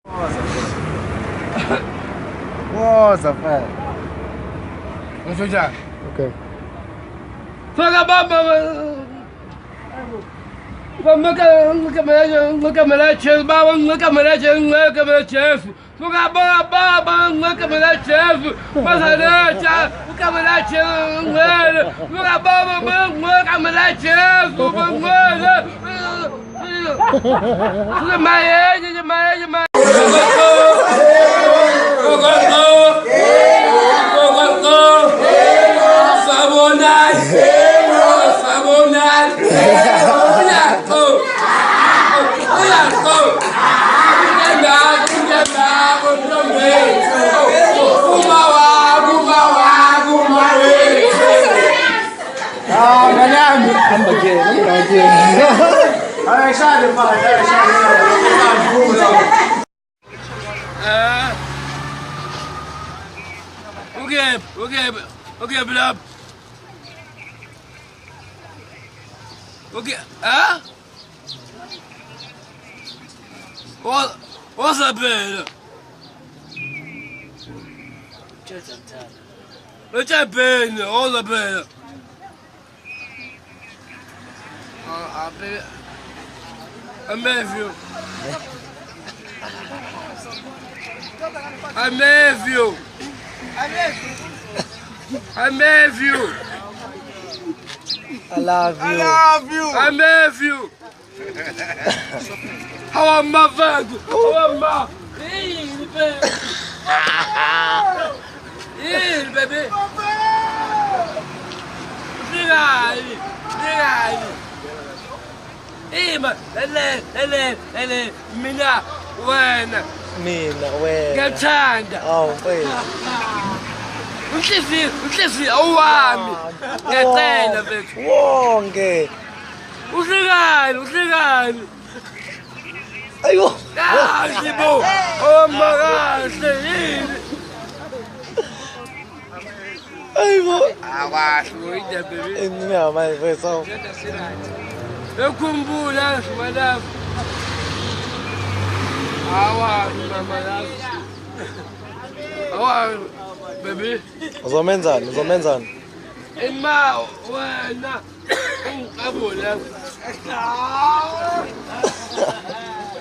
What's up, man? What's your job? Okay. Look at my chest, Baba, look at my chest, look at my chest. Look at Baba, look at my chest. What's that? Look at my chest. Look at Baba, look at my chest. Look at my age, my I'm again. I'm excited, man. Okay, blood. Okay, huh? What's up, man? What's up, man? All the man. I met you. I met you. I met you. I love you. I met you. How am I, friend? How am I? Hey, baby. Ima, ele, mina, wena. Mina, wena. Ngiyathanda. Oh, wait. Uhlezi owami. Ngiyacela mfethu. Wonke. Uhlekani. Ayo. Kahle bo. Oh makahle yini. Ayo. Awasho ida baby. Ina my face off. Ekhumbula madam. Awa mama love. Awa baby. Uzomenzani? Ima wena ngikabula.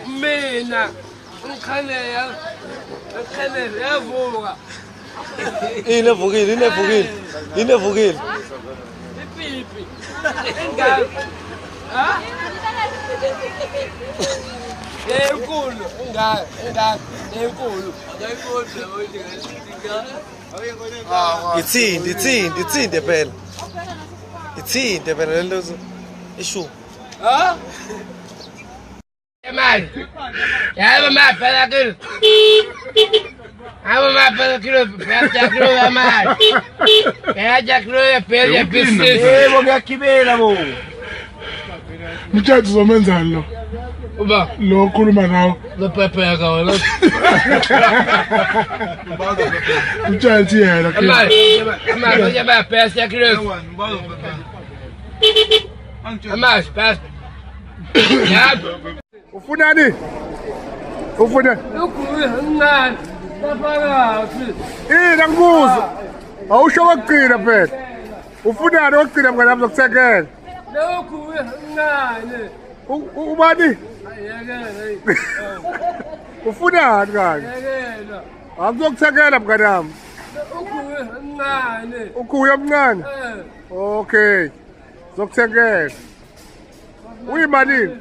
Mina ngikhane yavuka. Inevukile. Ipipi. Engalo. Ha? Enkulu, enkulu. Itsinde phela. Itsinde phela lezo. Ishu. Ha? Man. Ya ma phela kilo. Ma phela kilo, phela kilo man. Phela kilo, phela business. Yebo ngiyakibela bo. Mthatha uzomenzani lo? Uba, Lo okhuluma nawe. lopepheka wena. Mthatha yena ke. Ama phela kilo. Ama phela. Ya. Ufunani? Lokhu ngani? Baphakathi. Ngibuza. Awusho kokugcina phela. Ufunani okugcina mngane wami zokusekela? Lokhu ngani? Ubani? Ayekela. Ufunani kanje? Ayekela. Akuzokusekela mngane wami. Lokhu ngani? Ukhuya mncane. Okay. Zokusekela. Uyimalini?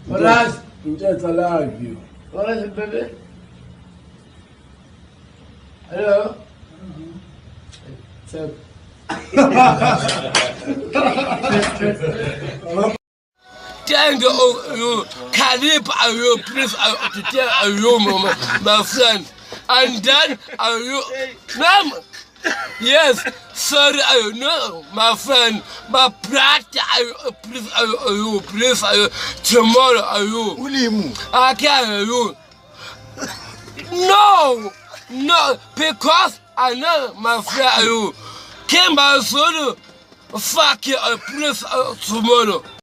Hola. Mthatha love you. Hola, baby. Hello. thank you, Khalib, you, please, to tell you, my friend. And then, no, yes, sorry, no, my friend, my brother, please, tomorrow, I can't, no, because I know my friend, came by soon, fuck you, please, tomorrow.